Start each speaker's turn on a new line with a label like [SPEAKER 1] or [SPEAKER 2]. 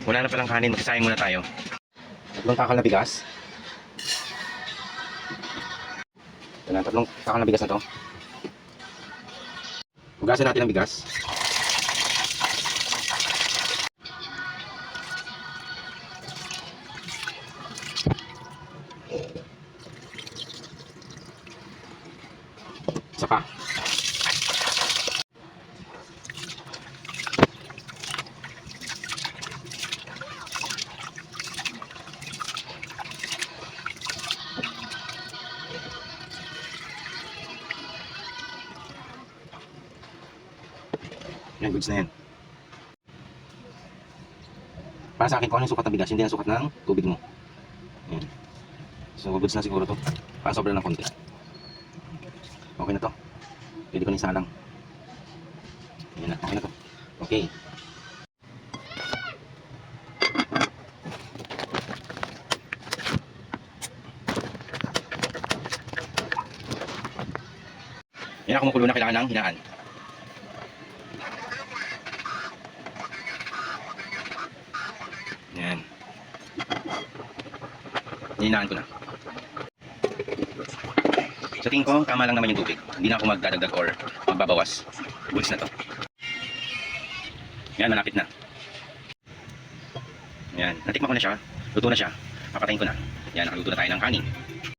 [SPEAKER 1] Wala na palang kanin, magsasayang muna tayo. Tatlong takal na bigas. Ito na, tatlong takal na bigas na to. Hugasan natin ang bigas. Isa pa. Yan, goods na yan. Para sa akin, kung ano yung sukat ng bigas, hindi ang sukat ng tubig mo. Yan. So, goods na siguro to. Para sobra ng konti. Okay na to. Pwede ko na isalang. Yan na, okay na to. Okay. Yan na, kumukulo na, kailangan ng hinaan. Yan. Hininaan ko na. Sa tingin ko, tama lang naman yung tubig. Hindi na ako magdadagdag or magbabawas. Goods na to. Yan, malapit na. Yan, natikman ko na siya. Luto na siya. Papatayin ko na. Yan, nakaluto na tayo ng kanin.